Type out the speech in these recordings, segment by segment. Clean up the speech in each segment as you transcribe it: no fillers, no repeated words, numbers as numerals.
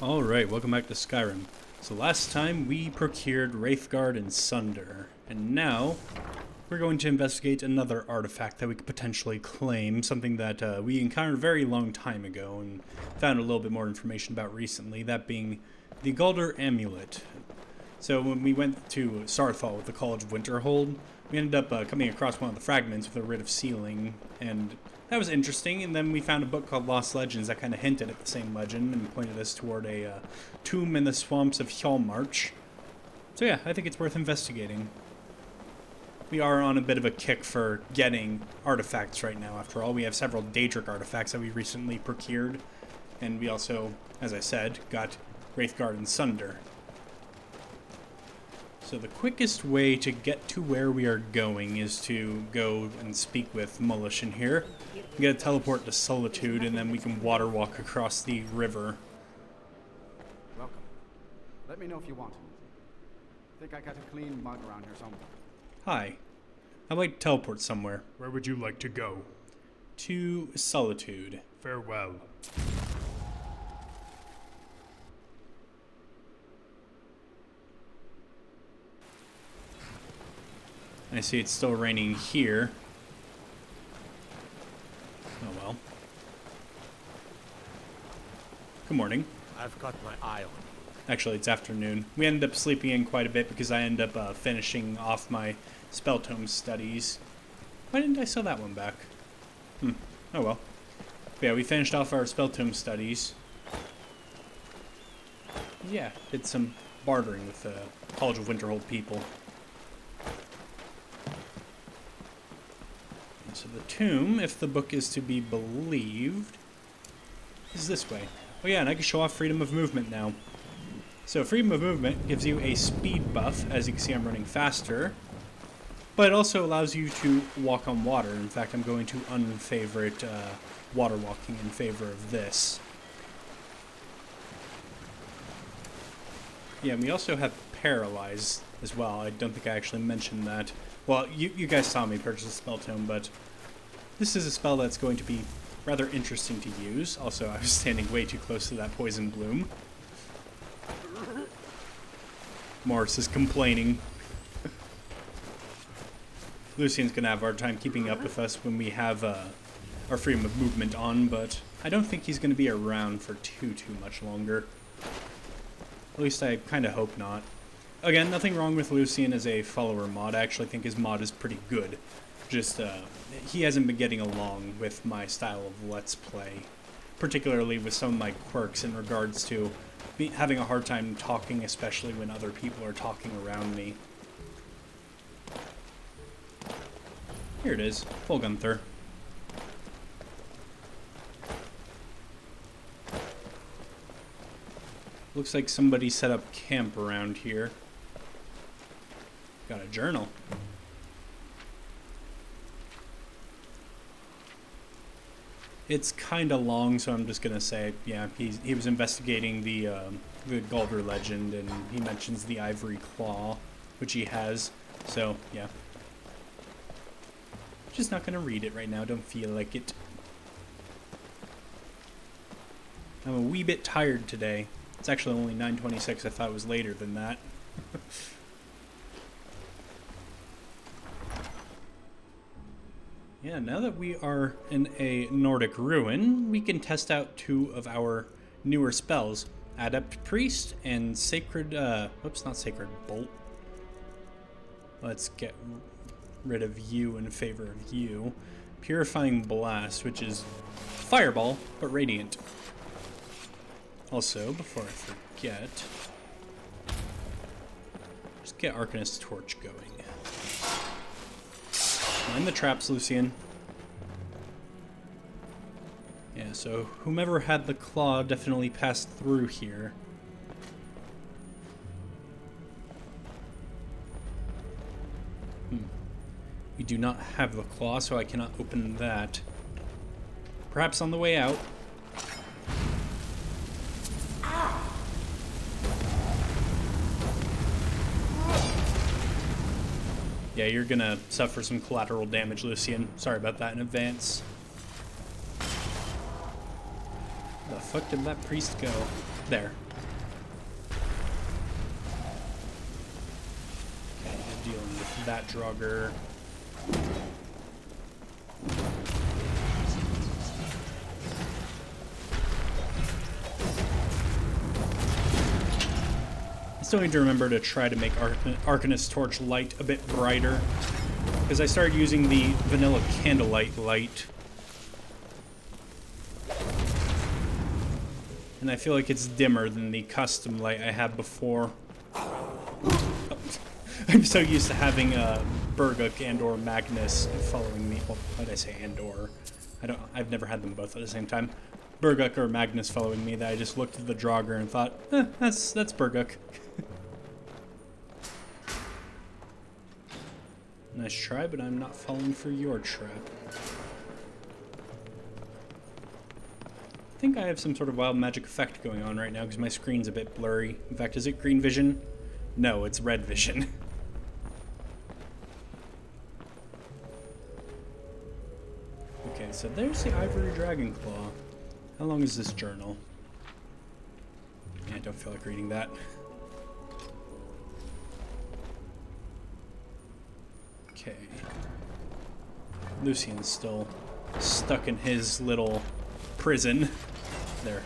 Alright, welcome back to Skyrim. So last time we procured Wraithguard and Sunder, and now we're going to investigate another artifact that we could potentially claim, something that we encountered a very long time ago and found a little bit more information about recently, that being the Galder Amulet. So when we went to Sarthal with the College of Winterhold, we ended up coming across one of the fragments with a writ of sealing, and that was interesting. And then we found a book called Lost Legends that kind of hinted at the same legend and pointed us toward a tomb in the swamps of Hjalmarch. So yeah, I think it's worth investigating. We are on a bit of a kick for getting artifacts right now. After all, we have several Daedric artifacts that we recently procured, and we also, as I said, got Wraithguard and Sunder. So the quickest way to get to where we are going is to go and speak with Mullish in here. We get a teleport to Solitude, and then we can water walk across the river. Welcome. Let me know if you want. Think I got a clean mug around here somewhere. Hi. I'd like to teleport somewhere. Where would you like to go? To Solitude. Farewell. I see it's still raining here. Oh well. Good morning. I've got my eye on you. Actually, it's afternoon. We ended up sleeping in quite a bit because I ended up finishing off my spell tome studies. Why didn't I sell that one back? Oh well. But yeah, we finished off our spell tome studies. Yeah, did some bartering with the College of Winterhold people. So the tomb, if the book is to be believed, is this way. Oh yeah, and I can show off freedom of movement now. So freedom of movement gives you a speed buff. As you can see, I'm running faster. But it also allows you to walk on water. In fact, I'm going to unfavorite water walking in favor of this. Yeah, and we also have Paralyze as well. I don't think I actually mentioned that. Well, you guys saw me purchase a spell tome, but this is a spell that's going to be rather interesting to use. Also, I was standing way too close to that poison bloom. Morris is complaining. Lucian's gonna have a hard time keeping up with us when we have our freedom of movement on, but I don't think he's gonna be around for too much longer. At least I kind of hope not. Again, nothing wrong with Lucian as a follower mod. I actually think his mod is pretty good. Just, he hasn't been getting along with my style of Let's Play. Particularly with some of my quirks in regards to me having a hard time talking, especially when other people are talking around me. Here it is. Full Gunther. Looks like somebody set up camp around here. Got a journal. It's kind of long, so I'm just gonna say, yeah, he was investigating the Galder legend, and he mentions the Ivory Claw, which he has. So yeah, just not gonna read it right now. Don't feel like it. I'm a wee bit tired today. It's actually only 9:26. I thought it was later than that. Yeah, now that we are in a Nordic ruin, we can test out two of our newer spells. Adept Priest and Sacred, whoops, not Sacred Bolt. Let's get rid of you in favor of you. Purifying Blast, which is Fireball, but Radiant. Also, before I forget, just get Arcanist's Torch going. Mind the traps, Lucian. Yeah, so whomever had the claw definitely passed through here. We do not have the claw, so I cannot open that. Perhaps on the way out. Yeah, you're gonna suffer some collateral damage, Lucian. Sorry about that in advance. The fuck did that priest go? There. dealing with that Draugr. I still need to remember to try to make Arcanist's torch light a bit brighter, because I started using the vanilla candlelight light, and I feel like it's dimmer than the custom light I had before. I'm so used to having Burguk and or Magnus following me. Well, why did I say and or? I've never had them both at the same time. Burguk or Magnus following me that I just looked at the Draugr and thought, that's Burguk. Nice try, but I'm not falling for your trap. I think I have some sort of wild magic effect going on right now because my screen's a bit blurry. In fact, is it green vision? No, it's red vision. Okay, so there's the Ivory Dragon Claw. How long is this journal? Yeah, I don't feel like reading that. Okay. Lucian's still stuck in his little prison. There.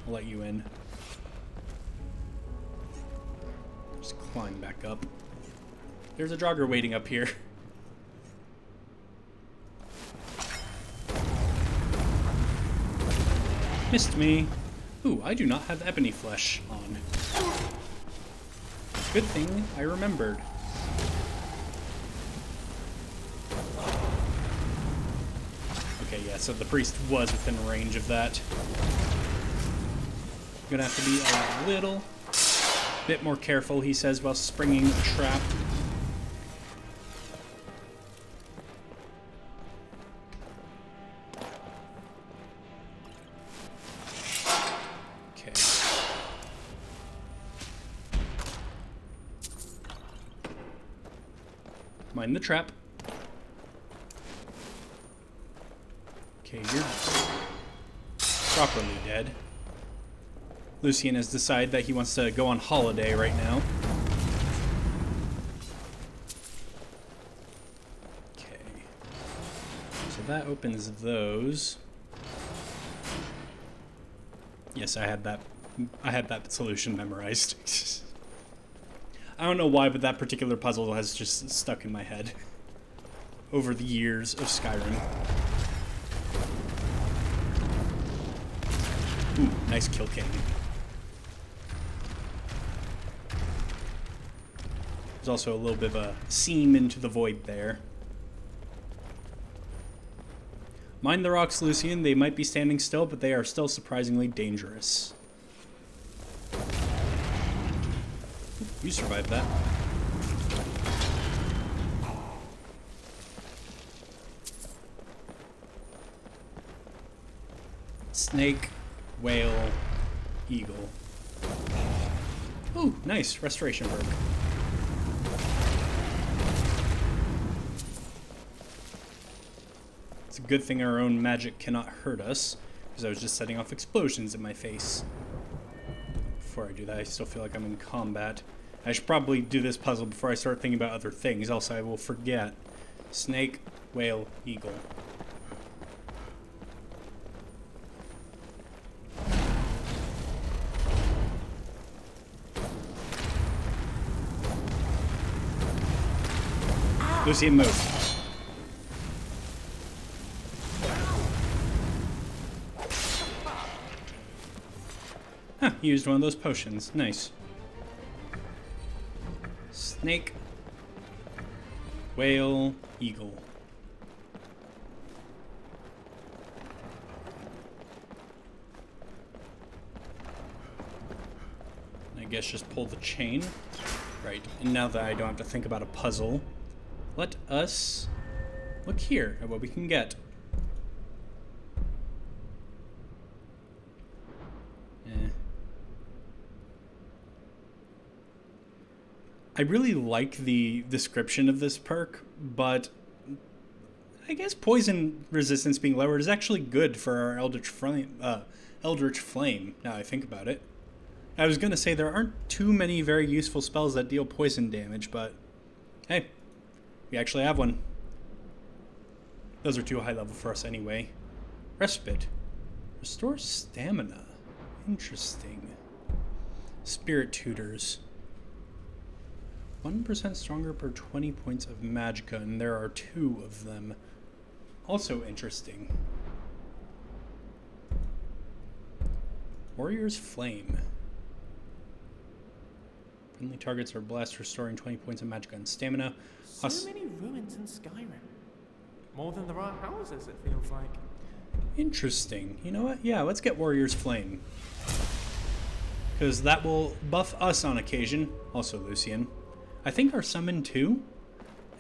I'll let you in. Just climb back up. There's a Draugr waiting up here. Missed me. Ooh, I do not have ebony flesh on. Good thing I remembered. Okay, yeah, so the priest was within range of that. I'm gonna have to be a little bit more careful, he says, while springing a trap. Okay. Mind the trap. Okay, you're properly dead. Lucian has decided that he wants to go on holiday right now. Okay. So that opens those. Yes, I had that solution memorized. I don't know why, but that particular puzzle has just stuck in my head over the years of Skyrim. Ooh, nice kill king. There's also a little bit of a seam into the void there. Mind the rocks, Lucian. They might be standing still, but they are still surprisingly dangerous. Ooh, you survived that. Snake, whale, eagle. Ooh, nice. Restoration perk. It's a good thing our own magic cannot hurt us, because I was just setting off explosions in my face. Before I do that, I still feel like I'm in combat. I should probably do this puzzle before I start thinking about other things, else I will forget. Snake, whale, eagle. Lucian, move. Huh, he used one of those potions. Nice. Snake, whale, eagle. I guess just pull the chain. Right, and now that I don't have to think about a puzzle, let us look here at what we can get. I really like the description of this perk, but I guess poison resistance being lowered is actually good for our Eldritch Flame, now I think about it. I was going to say there aren't too many very useful spells that deal poison damage, but Hey, we actually have one. Those are too high level for us anyway. Respite. Restore stamina. Interesting. Spirit tutors. 1% stronger per 20 points of magicka, and there are 2 of them. Also interesting. Warrior's Flame. Friendly targets are blessed, restoring 20 points of magicka and stamina. So many ruins in Skyrim. More than there are houses, it feels like. Interesting. You know what? Yeah, let's get Warrior's Flame. Because that will buff us on occasion. Also Lucian. I think our summon too.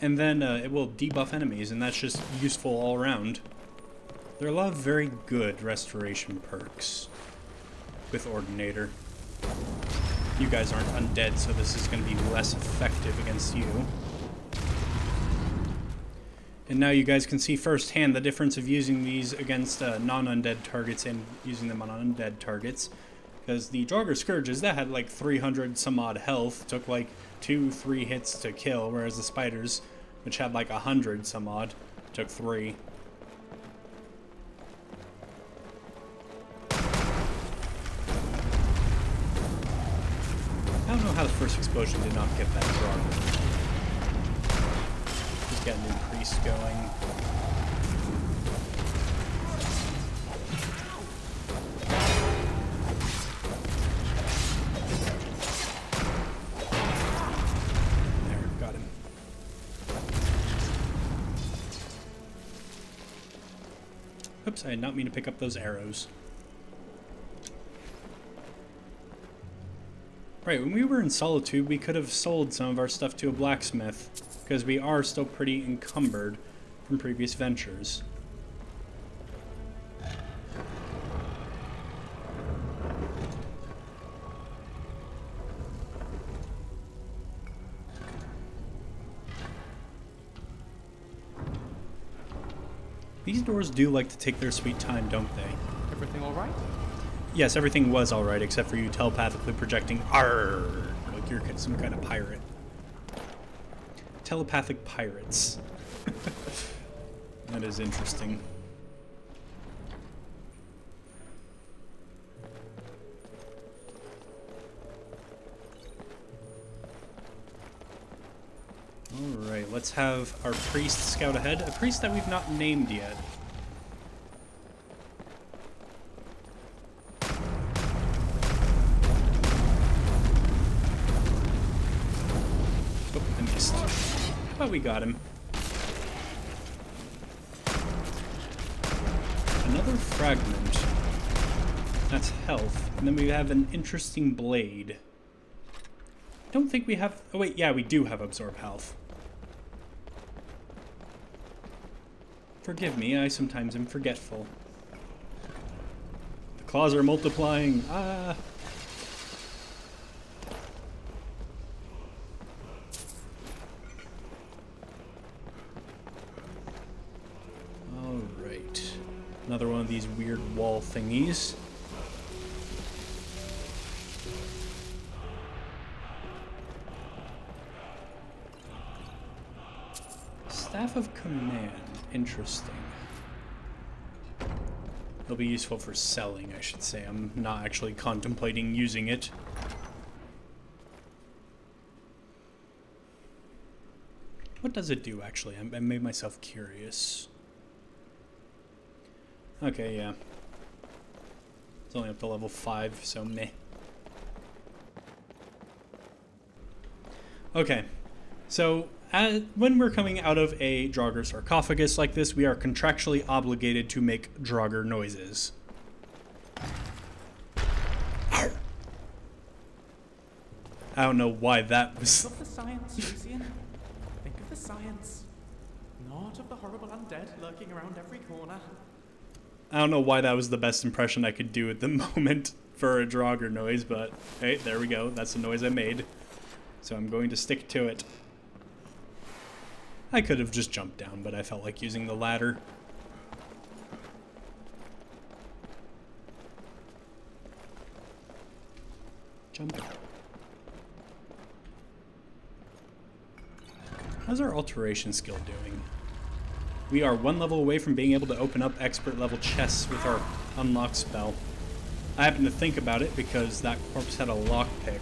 And then it will debuff enemies, and that's just useful all around. There are a lot of very good restoration perks with Ordinator. You guys aren't undead, so this is going to be less effective against you. And now you guys can see firsthand the difference of using these against non-undead targets and using them on undead targets. Because the Draugr Scourges, that had like 300 some odd health, took like 2-3 hits to kill, whereas the Spiders, which had like 100 some odd, took 3. I don't know how the first explosion did not get that Draugr. Just getting the priest going. There, got him. Oops, I did not mean to pick up those arrows. Right, when we were in Solitude, we could have sold some of our stuff to a blacksmith, because we are still pretty encumbered from previous ventures. These doors do like to take their sweet time, don't they? Everything all right? Yes, everything was alright, except for you telepathically projecting "Arr!" like you're some kind of pirate. Telepathic pirates. That is interesting. Alright, let's have our priest scout ahead. A priest that we've not named yet. Oh, I missed. But we got him. Another fragment. That's health. And then we have an interesting blade. Don't think we have... Oh wait, yeah, we do have absorb health. Forgive me, I sometimes am forgetful. The claws are multiplying. Ah! Alright. Another one of these weird wall thingies. Staff of Command. Interesting. It'll be useful for selling, I should say. I'm not actually contemplating using it. What does it do, actually? I made myself curious. Okay, yeah. It's only up to level 5, so meh. Okay, so when we're coming out of a Draugr sarcophagus like this, we are contractually obligated to make Draugr noises. Arr! I don't know why that was... Think of the science, Lucian. Think of the science. Not of the horrible undead lurking around every corner. I don't know why that was the best impression I could do at the moment for a Draugr noise, but hey, there we go. That's the noise I made. So I'm going to stick to it. I could have just jumped down, but I felt like using the ladder. Jump. how's our alteration skill doing? We are 1 level away from being able to open up expert level chests with our unlock spell. I happened to think about it because that corpse had a lockpick.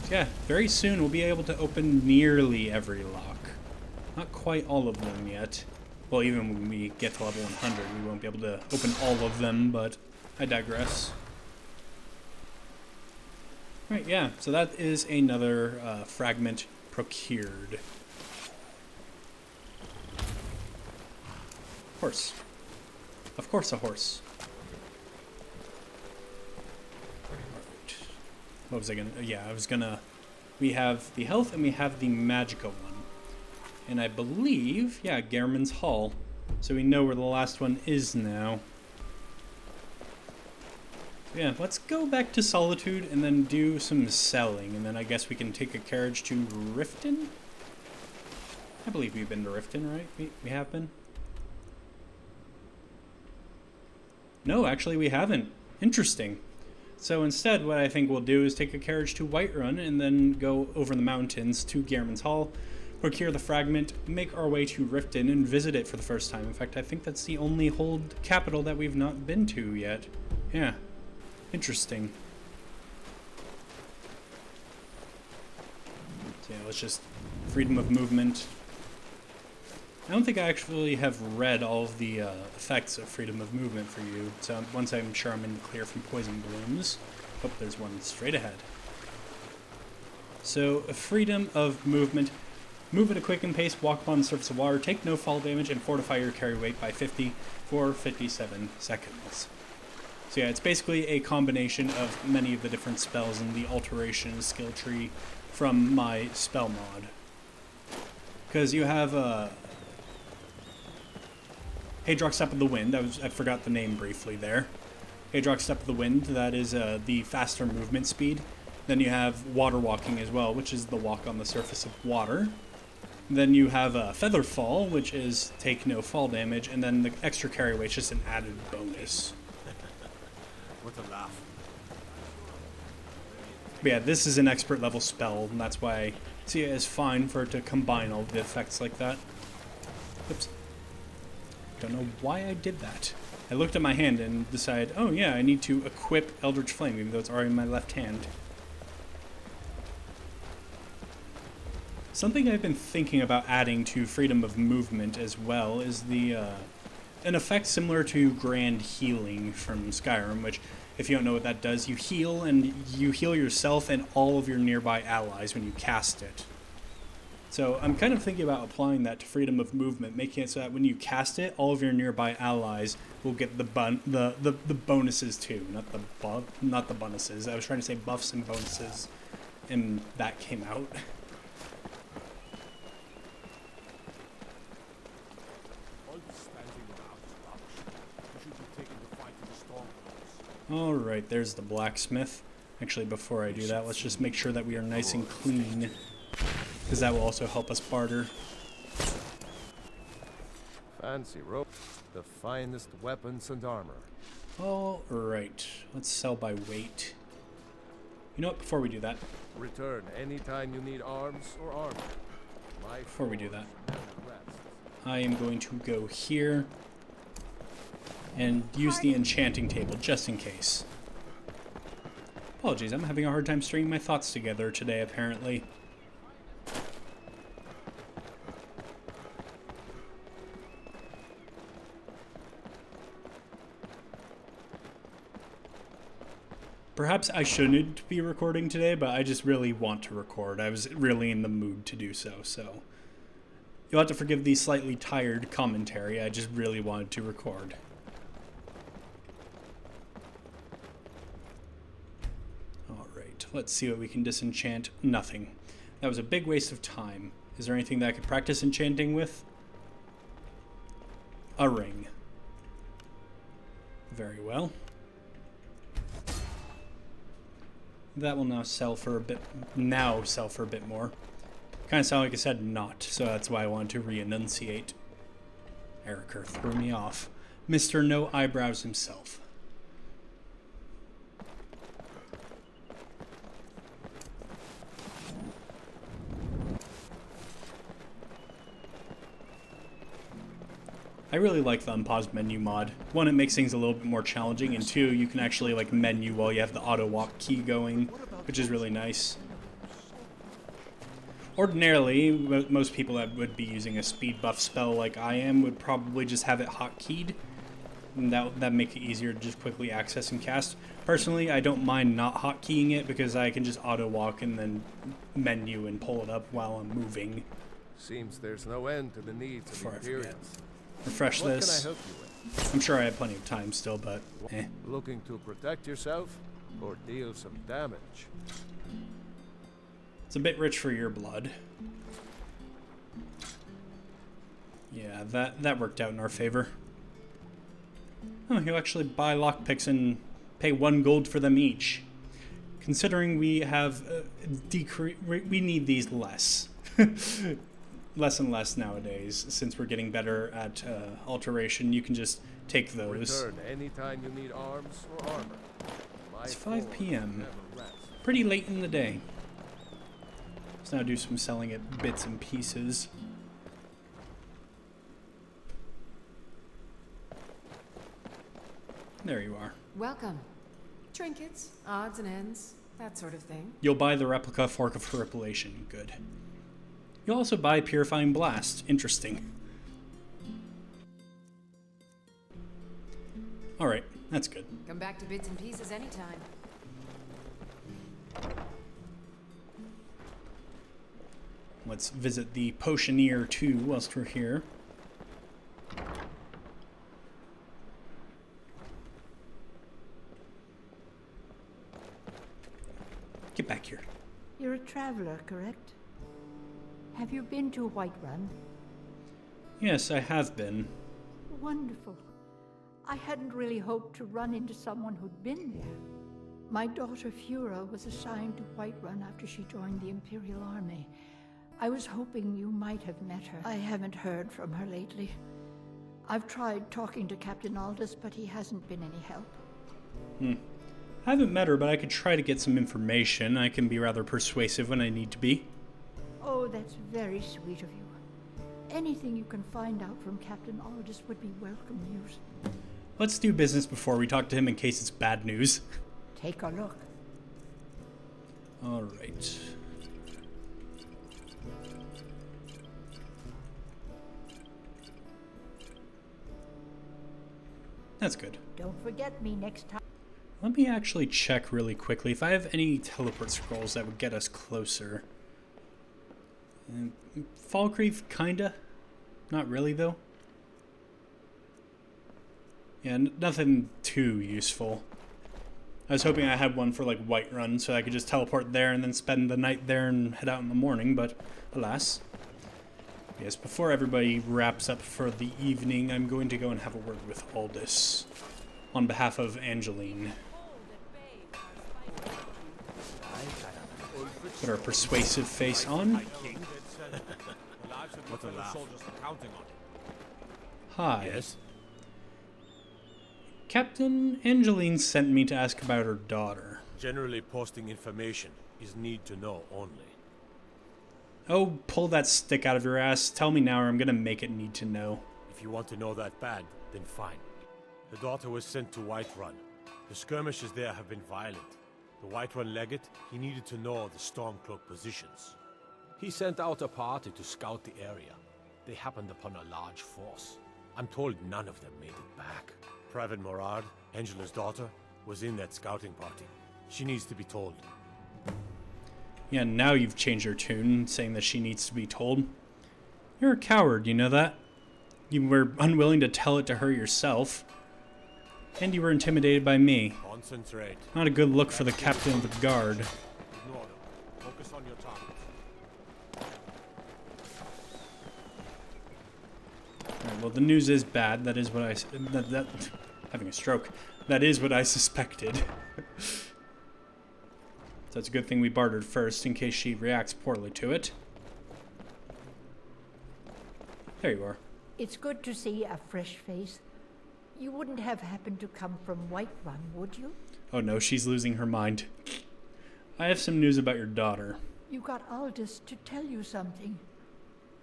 So yeah, very soon we'll be able to open nearly every lock. Not quite all of them yet. Well, even when we get to level 100, we won't be able to open all of them, but I digress. Right, yeah, so that is another fragment procured. Horse. Of course a horse. Alright. What was I gonna... yeah, I was gonna... we have the health and we have the magical one. And I believe... yeah, Gehrman's Hall. So we know where the last one is now. So yeah, let's go back to Solitude and then do some selling. And then I guess we can take a carriage to Riften? I believe we've been to Riften, right? We have been? No, actually we haven't. Interesting. So instead, what I think we'll do is take a carriage to Whiterun and then go over the mountains to Gehrman's Hall, procure the fragment, make our way to Riften, and visit it for the first time. In fact, I think that's the only hold capital that we've not been to yet. Yeah. Interesting. So yeah, let's just... freedom of movement. I don't think I actually have read all of the effects of freedom of movement for you, so once I'm sure I'm in the clear from poison blooms. Oh, there's one straight ahead. So, freedom of movement. Move at a quickened pace, walk upon the surface of water, take no fall damage, and fortify your carry weight by 50 for 57 seconds. So yeah, it's basically a combination of many of the different spells in the alteration skill tree from my spell mod. Because you have Haedrock Step of the Wind. I forgot the name briefly there. Haedrock Step of the Wind, that is the faster movement speed. Then you have Water Walking as well, which is the walk on the surface of water. Then you have Feather Fall, which is take no fall damage, and then the extra carry weight is just an added bonus. What a laugh. But yeah, this is an expert level spell, and that's why I see it as fine for it to combine all the effects like that. Oops. Don't know why I did that. I looked at my hand and decided, oh yeah, I need to equip Eldritch Flame, even though it's already in my left hand. Something I've been thinking about adding to freedom of movement as well is the an effect similar to Grand Healing from Skyrim, which, if you don't know what that does, you heal yourself and all of your nearby allies when you cast it. So I'm kind of thinking about applying that to freedom of movement, making it so that when you cast it, all of your nearby allies will get the bonuses too, not the bonuses. I was trying to say buffs and bonuses, and that came out. Alright, there's the blacksmith. Actually, before I do that, let's just make sure that we are nice and clean, because that will also help us barter. Fancy rope, the finest weapons and armor. Alright, let's sell by weight. You know what, before we do that... Return anytime you need arms or armor. Before we do that, I am going to go here and use the enchanting table, just in case. Apologies, I'm having a hard time stringing my thoughts together today, apparently. Perhaps I shouldn't be recording today, but I just really want to record. I was really in the mood to do so, so... You'll have to forgive the slightly tired commentary, I just really wanted to record. Alright, let's see what we can disenchant. Nothing. That was a big waste of time. Is there anything that I could practice enchanting with? A ring. Very well. That will now sell for a bit more. Kind of sound like I said not, so that's why I wanted to re-enunciate. Eriker threw me off. Mr. No Eyebrows himself. I really like the unpaused menu mod. One, it makes things a little bit more challenging, and two, you can actually like menu while you have the auto walk key going, which is really nice. Ordinarily, most people that would be using a speed buff spell like I am would probably just have it hotkeyed, and that'd make it easier to just quickly access and cast. Personally, I don't mind not hotkeying it because I can just auto walk and then menu and pull it up while I'm moving. Seems there's no end to the needs of Before I forget. Imperials. Refresh What this. can I help you with? I'm sure I have plenty of time still, but eh. Looking to protect yourself or deal some damage? It's a bit rich for your blood. Yeah, that worked out in our favor. Oh, you actually buy lockpicks and pay 1 gold for them each. Considering we have we need these less. Less and less nowadays, since we're getting better at alteration. You can just take those. Return anytime you need arms or armor. My It's 5 forge p.m. never rests. Pretty late in the day. Let's now do some selling at bits and pieces. There you are. Welcome. Trinkets, odds and ends, that sort of thing. You'll buy the replica Fork of Horripilation. Good. You'll also buy Purifying Blast. Interesting. Alright, that's good. Come back to bits and pieces anytime. Let's visit the Potioneer too whilst we're here. Get back here. You're a traveler, correct? Have you been to Whiterun? Yes, I have been. Wonderful. I hadn't really hoped to run into someone who'd been there. My daughter Fura was assigned to Whiterun after she joined the Imperial Army. I was hoping you might have met her. I haven't heard from her lately. I've tried talking to Captain Aldous, but he hasn't been any help. I haven't met her, but I could try to get some information. I can be rather persuasive when I need to be. Oh, that's very sweet of you. Anything you can find out from Captain Aldous would be welcome news. Let's do business before we talk to him in case it's bad news. Take a look. Alright. That's good. Don't forget me next time. Let me actually check really quickly if I have any teleport scrolls that would get us closer. Falkreath, kinda. Not really, though. Yeah, nothing too useful. I was hoping I had one for, like, Whiterun, so I could just teleport there and then spend the night there and head out in the morning, but alas. Yes, before everybody wraps up for the evening, I'm going to go and have a word with Aldous on behalf of Angeline. Put our persuasive face on. What a laugh. Hi. Yes? Captain Angeline sent me to ask about her daughter. Generally posting information is need to know only. Oh, pull that stick out of your ass. Tell me now or I'm gonna make it need to know. If you want to know that bad, then fine. The daughter was sent to Whiterun. The skirmishes there have been violent. The Whiterun legate, he needed to know the Stormcloak positions. He sent out a party to scout the area. They happened upon a large force. I'm told none of them made it back. Private Morard, Angela's daughter, was in that scouting party. She needs to be told. Yeah, now you've changed your tune, saying that she needs to be told. You're a coward, you know that? You were unwilling to tell it to her yourself. And you were intimidated by me. Concentrate. Not a good look for the captain of the guard. Ignore them. Focus on your target. Alright, well, the news is bad. That is what I... having a stroke. That is what I suspected. So it's a good thing we bartered first, in case she reacts poorly to it. There you are. It's good to see a fresh face. You wouldn't have happened to come from Whiterun, would you? Oh no, she's losing her mind. I have some news about your daughter. You got Aldous to tell you something.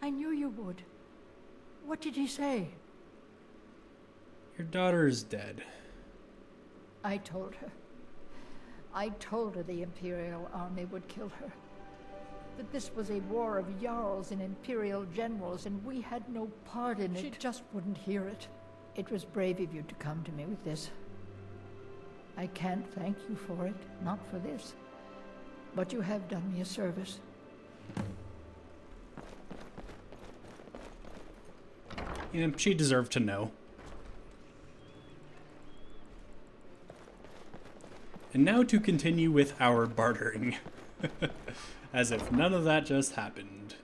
I knew you would. What did he say? Your daughter is dead. I told her. I told her the Imperial army would kill her. That this was a war of Jarls and Imperial generals, and we had no part in it. She just wouldn't hear it. It was brave of you to come to me with this. I can't thank you for it, not for this. But you have done me a service. Yeah, she deserved to know. And now to continue with our bartering. As if none of that just happened.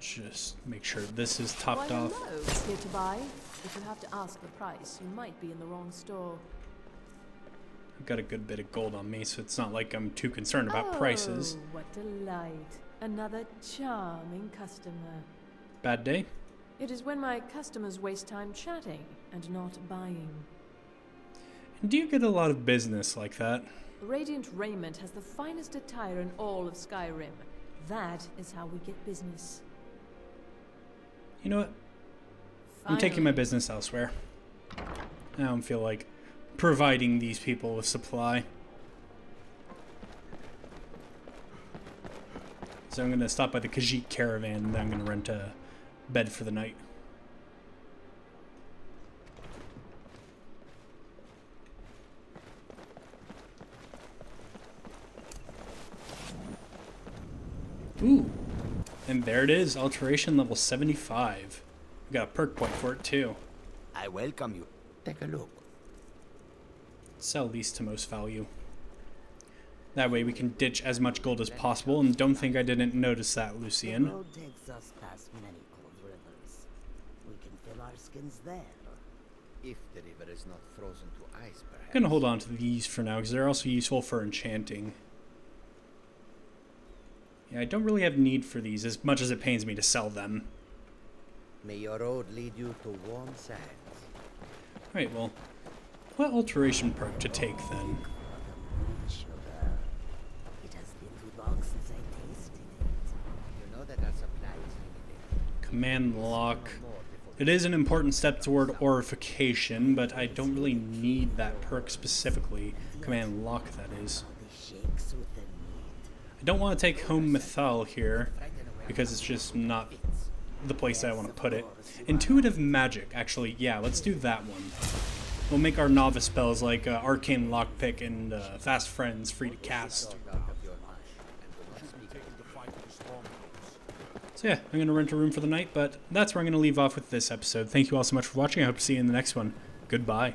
Just make sure this is topped Why, off. hello. Here to buy. If you have to ask the price, you might be in the wrong store. I've got a good bit of gold on me, so it's not like I'm too concerned about prices. Oh, what delight. Another charming customer. Bad day? It is when my customers waste time chatting and not buying. And do you get a lot of business like that? Radiant Raiment has the finest attire in all of Skyrim. That is how we get business. You know what? I'm taking my business elsewhere. I don't feel like providing these people with supply. So I'm going to stop by the Khajiit caravan, and then I'm going to rent a bed for the night. Ooh. And there it is, alteration level 75. We got a perk point for it too. I welcome you. Take a look. Sell least to most value. That way we can ditch as much gold as possible, and don't think I didn't notice that, The Lucian. road takes us past many cold rivers. We can fill our skins there. If the river is not frozen to ice, perhaps. I'm gonna hold on to these for now, because they're also useful for enchanting. Yeah, I don't really have need for these, as much as it pains me to sell them. May your road lead you to warm sands. Alright, well, what alteration perk to take then? Sugar. It has been too long since I tasted it. You know that our supply is limited. Command lock. It is an important step toward orification, but I don't really need that perk specifically. Command lock, that is. The shakes with the need. I don't want to take home Mythal here, because it's just not the place that I want to put it. Intuitive magic, actually, yeah, let's do that one. We'll make our novice spells like Arcane Lockpick and Fast Friends free to cast. So yeah, I'm going to rent a room for the night, but that's where I'm going to leave off with this episode. Thank you all so much for watching. I hope to see you in the next one. Goodbye.